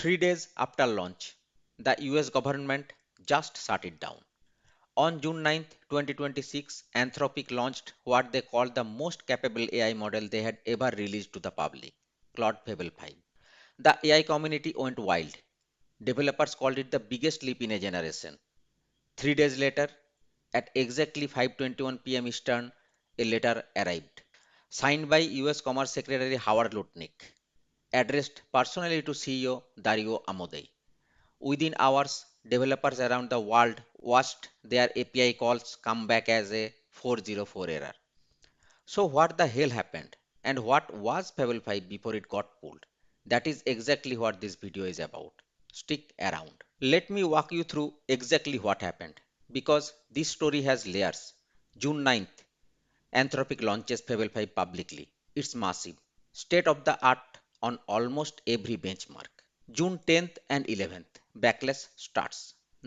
3 days after launch, the US government just shut it down. On June 9th, 2026, Anthropic launched what they called the most capable AI model they had ever released to the public, Claude Fable 5. The AI community went wild. Developers called it the biggest leap in a generation. 3 days later, at exactly 5:21 p.m. Eastern, a letter arrived, signed by US Commerce Secretary Howard Lutnick, addressed personally to CEO Dario Amodei. Within hours, developers around the world watched their API calls come back as a 404 error. So what the hell happened? And what was Fable 5 before it got pulled? That is exactly what this video is about. Stick around. Let me walk you through exactly what happened. Because this story has layers. June 9th, Anthropic launches Fable 5 publicly. It's massive. State of the art on almost every benchmark. June 10th and 11th, backlash starts.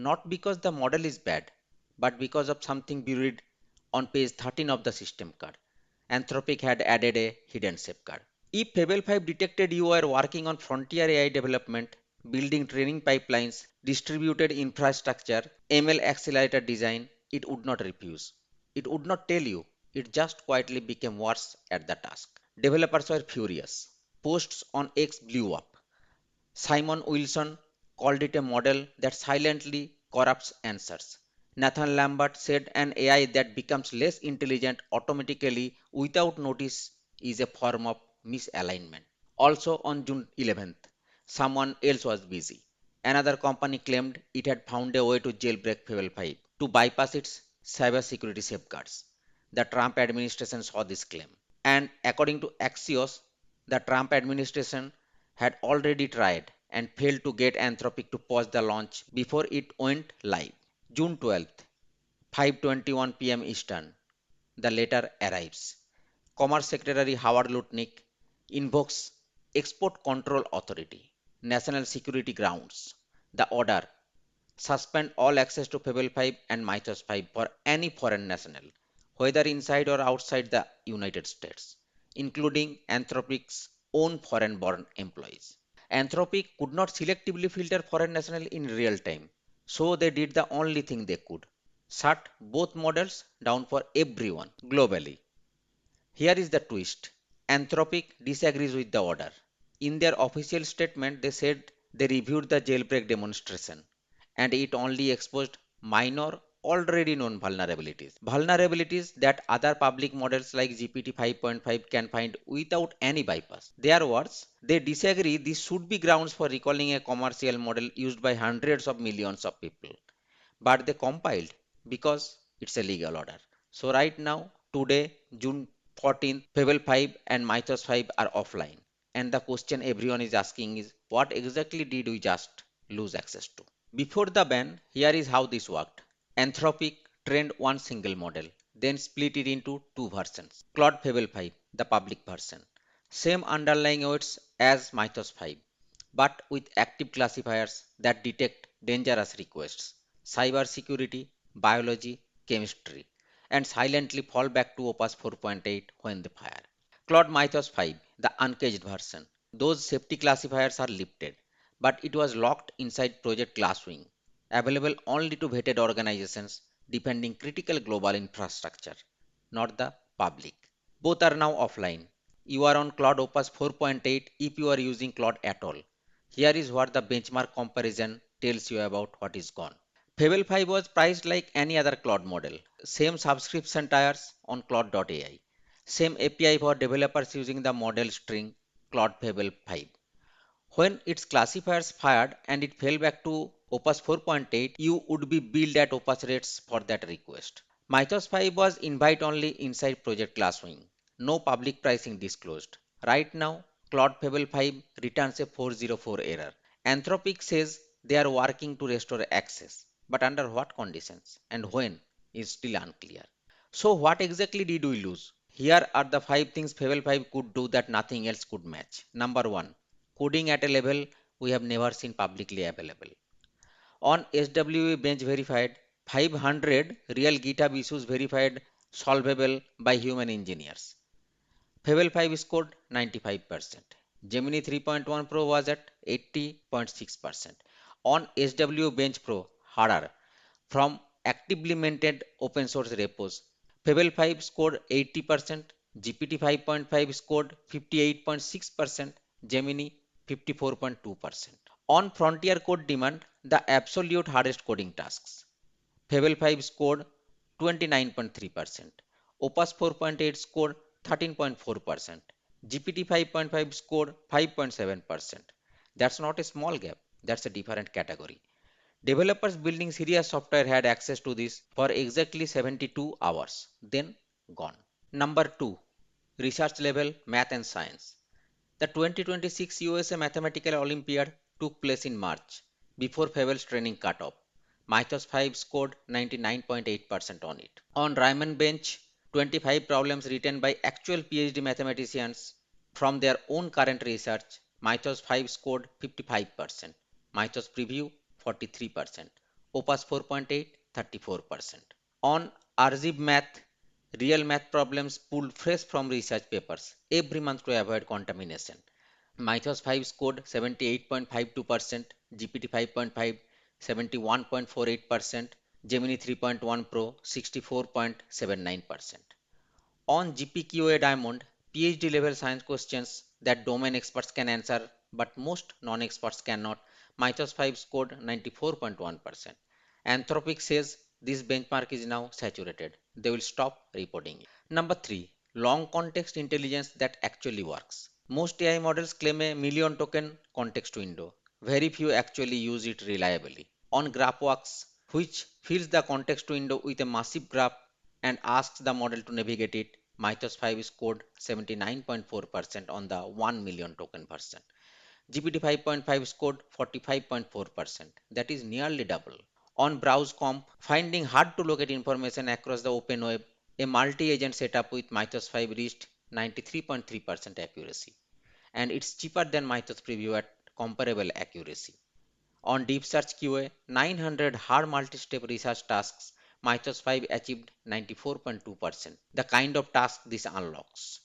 Not because the model is bad, but because of something buried on page 13 of the system card. Anthropic had added a hidden safeguard. If Fable 5 detected you were working on frontier AI development, building training pipelines, distributed infrastructure, ML accelerator design, it would not refuse. It would not tell you. It just quietly became worse at the task. Developers were furious. Posts on X blew up. Simon Wilson called it a model that silently corrupts answers. Nathan Lambert said an AI that becomes less intelligent automatically without notice is a form of misalignment. Also on June 11th, someone else was busy. Another company claimed it had found a way to jailbreak Fable 5 to bypass its cybersecurity safeguards. The Trump administration saw this claim. And according to Axios, the Trump administration had already tried and failed to get Anthropic to pause the launch before it went live. June 12th, 5:21 p.m. Eastern, the letter arrives. Commerce Secretary Howard Lutnick invokes Export Control Authority, National Security Grounds. The order: suspend all access to Fable 5 and Mythos 5 for any foreign national, whether inside or outside the United States, including Anthropic's own foreign-born employees. Anthropic could not selectively filter foreign national in real time, so they did the only thing they could: shut both models down for everyone globally. Here is the twist. Anthropic disagrees with the order. In their official statement, they said they reviewed the jailbreak demonstration and it only exposed minor, already known vulnerabilities. Vulnerabilities that other public models like GPT 5.5 can find without any bypass. Their words: they disagree this should be grounds for recalling a commercial model used by hundreds of millions of people. But they compiled because it's a legal order. So right now, today, June 14th, Fable 5 and Mythos 5 are offline. And the question everyone is asking is, what exactly did we just lose access to? Before the ban, here is how this worked. Anthropic trained one single model, then split it into two versions. Claude Fable 5, the public version. Same underlying weights as Mythos 5, but with active classifiers that detect dangerous requests, cybersecurity, biology, chemistry, and silently fall back to Opus 4.8 when they fire. Claude Mythos 5, the uncaged version. Those safety classifiers are lifted, but it was locked inside Project Glasswing, available only to vetted organizations defending critical global infrastructure, not the public. Both are now offline. You are on Claude Opus 4.8 if you are using Claude at all. Here is what the benchmark comparison tells you about what is gone. Fable 5 was priced like any other Claude model. Same subscription tiers on Claude.ai. Same API for developers using the model string Claude Fable 5. When its classifiers fired and it fell back to Opus 4.8, you would be billed at Opus rates for that request. Mythos 5 was invite only inside Project Glasswing. No public pricing disclosed. Right now, Claude Fable 5 returns a 404 error. Anthropic says they are working to restore access, but under what conditions and when is still unclear. So what exactly did we lose? Here are the 5 things Fable 5 could do that nothing else could match. Number 1. Coding at a level we have never seen publicly available. On SWA bench verified, 500 real GitHub issues verified solvable by human engineers. Fable 5 scored 95%. Gemini 3.1 Pro was at 80.6%. On SW Bench Pro, harder, from actively maintained open source repos, Fable 5 scored 80%, GPT 5.5 scored 58.6%, Gemini 54.2%. On frontier code demand, the absolute hardest coding tasks, Fable 5 scored 29.3%, Opus 4.8 scored 13.4%, GPT 5.5 scored 5.7%. That's not a small gap, that's a different category. Developers building serious software had access to this for exactly 72 hours, then gone. Number 2. Research level math and science. The 2026 USA Mathematical Olympiad took place in March, before Fable's training cutoff. Mythos 5 scored 99.8% on it. On Riemann bench, 25 problems written by actual PhD mathematicians from their own current research. Mythos 5 scored 55%. Mythos preview 43%. Opus 4.8 34%. On RZIB math, real math problems pulled fresh from research papers every month to avoid contamination. Mythos 5 scored 78.52%, GPT 5.5 71.48%, Gemini 3.1 Pro 64.79%. On GPQA Diamond, PhD level science questions that domain experts can answer but most non-experts cannot, Mythos 5 scored 94.1%. Anthropic says this benchmark is now saturated. They will stop reporting it. Number 3. Long context intelligence that actually works. Most AI models claim a million token context window. Very few actually use it reliably. On GraphWorks, which fills the context window with a massive graph and asks the model to navigate it, Mythos 5 scored 79.4% on the 1 million token version. GPT 5.5 scored 45.4%. That is nearly double. On BrowseComp, finding hard to locate information across the open web, a multi-agent setup with Mythos 5 reached 93.3% accuracy. And it's cheaper than Mythos Preview at comparable accuracy. On Deep Search QA, 900 hard multi-step research tasks, Mythos 5 achieved 94.2%. The kind of task this unlocks.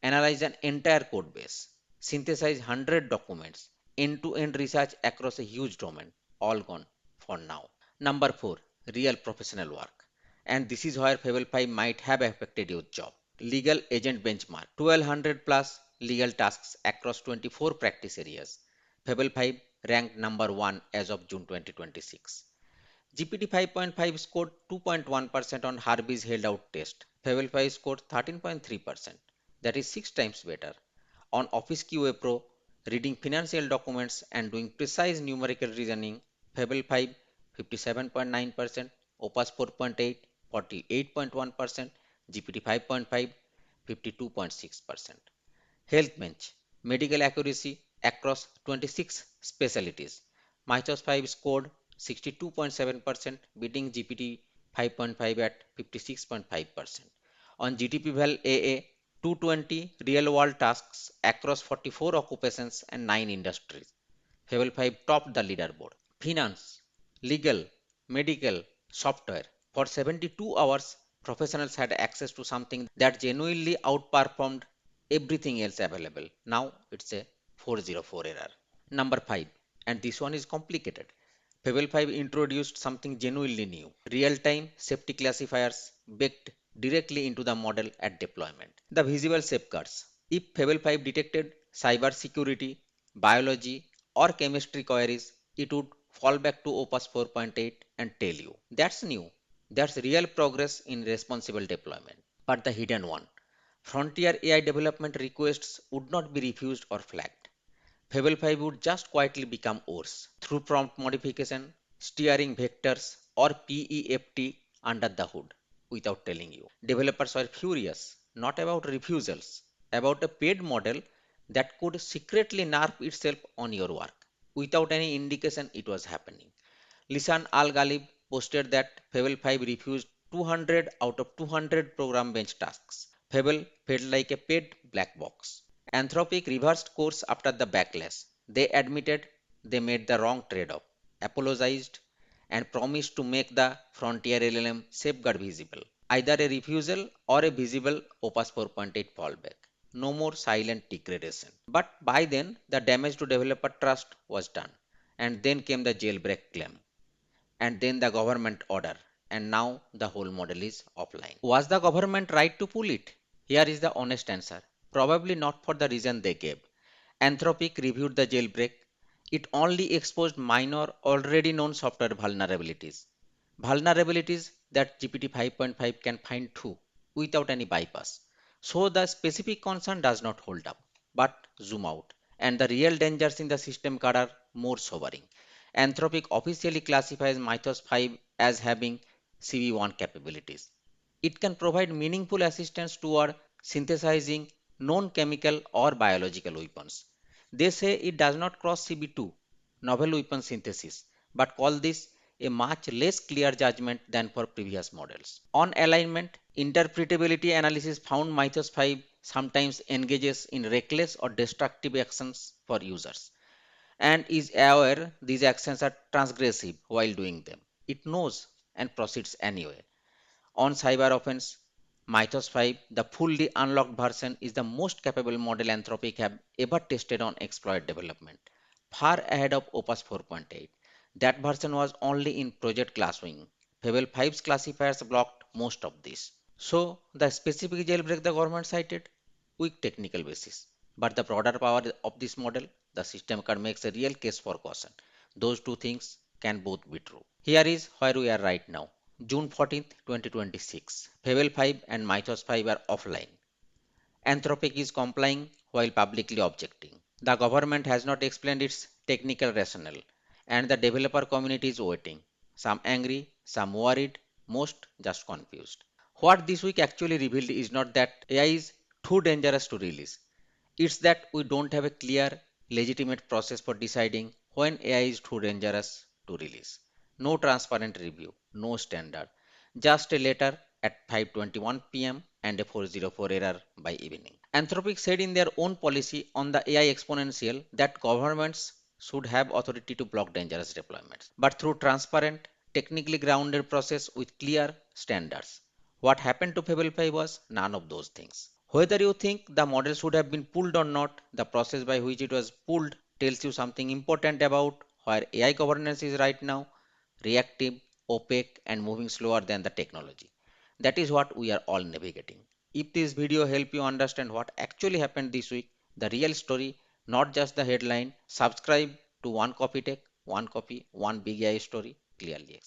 Analyze an entire code base. Synthesize 100 documents. End-to-end research across a huge domain. All gone for now. Number 4. Real professional work. And this is where Fable 5 might have affected your job. Legal agent benchmark. 1200 plus legal tasks across 24 practice areas. Fable 5 ranked number 1 as of June 2026. GPT 5.5 scored 2.1% on Harvey's held out test. Fable 5 scored 13.3%. That is 6 times better. On Office QA Pro, reading financial documents and doing precise numerical reasoning, Fable 5 57.9%, Opus 4.8 48.1%, GPT 5.5 52.6%. Health bench, medical accuracy across 26 specialties. Mythos 5 scored 62.7%, beating GPT 5.5 at 56.5%. On GTP Val AA, 220 real world tasks across 44 occupations and 9 industries. Fable 5 topped the leaderboard. Finance, legal, medical, software. For 72 hours, professionals had access to something that genuinely outperformed everything else available. Now it's a 404 error. Number 5, and this one is complicated. Fable 5 introduced something genuinely new. Real-time safety classifiers baked directly into the model at deployment. The visible safeguards. If Fable 5 detected cybersecurity, biology, or chemistry queries, it would fall back to Opus 4.8 and tell you. That's new. That's real progress in responsible deployment. But the hidden one. Frontier AI development requests would not be refused or flagged. Fable 5 would just quietly become worse through prompt modification, steering vectors, or PEFT under the hood without telling you. Developers were furious, not about refusals, about a paid model that could secretly narp itself on your work without any indication it was happening. Lisan Al Ghalib posted that Fable 5 refused 200 out of 200 program bench tasks. Fable felt like a paid black box. Anthropic reversed course after the backlash. They admitted they made the wrong trade-off, apologized, and promised to make the Frontier LLM safeguard visible, either a refusal or a visible Opus 4.8 fallback. No more silent degradation. But by then, the damage to developer trust was done. And then came the jailbreak claim. And then the government order. And now the whole model is offline. Was the government right to pull it? Here is the honest answer. Probably not for the reason they gave. Anthropic reviewed the jailbreak. It only exposed minor, already known software vulnerabilities. Vulnerabilities that GPT 5.5 can find too, without any bypass. So the specific concern does not hold up. But zoom out, and the real dangers in the system card are more sobering. Anthropic officially classifies Mythos 5 as having CV1 capabilities. It can provide meaningful assistance toward synthesizing known chemical or biological weapons. They say it does not cross CB2, novel weapon synthesis, but call this a much less clear judgment than for previous models. On alignment, interpretability analysis found Mythos 5 sometimes engages in reckless or destructive actions for users and is aware these actions are transgressive while doing them. It knows and proceeds anyway. On cyber offense, Mythos 5, the fully unlocked version, is the most capable model Anthropic have ever tested on exploit development, far ahead of Opus 4.8. That version was only in Project Glasswing. Fable 5's classifiers blocked most of this. So, the specific jailbreak the government cited, weak technical basis. But the broader power of this model, the system card makes a real case for caution. Those two things can both be true. Here is where we are right now. June 14th, 2026. Fable 5 and Mythos 5 are offline. Anthropic is complying while publicly objecting. The government has not explained its technical rationale, and the developer community is waiting. Some angry, some worried, most just confused. What this week actually revealed is not that AI is too dangerous to release. It's that we don't have a clear, legitimate process for deciding when AI is too dangerous to release. No transparent review, no standard, just a letter at 5:21 p.m. and a 404 error by evening. Anthropic said in their own policy on the AI exponential that governments should have authority to block dangerous deployments, but through transparent, technically grounded process with clear standards. What happened to Fable 5 was none of those things. Whether you think the model should have been pulled or not, the process by which it was pulled tells you something important about where AI governance is right now, reactive, opaque, and moving slower than the technology. That is what we are all navigating. If this video helped you understand what actually happened this week, the real story, not just the headline, subscribe to One Copy Tech, One Copy, One Big AI Story clearly.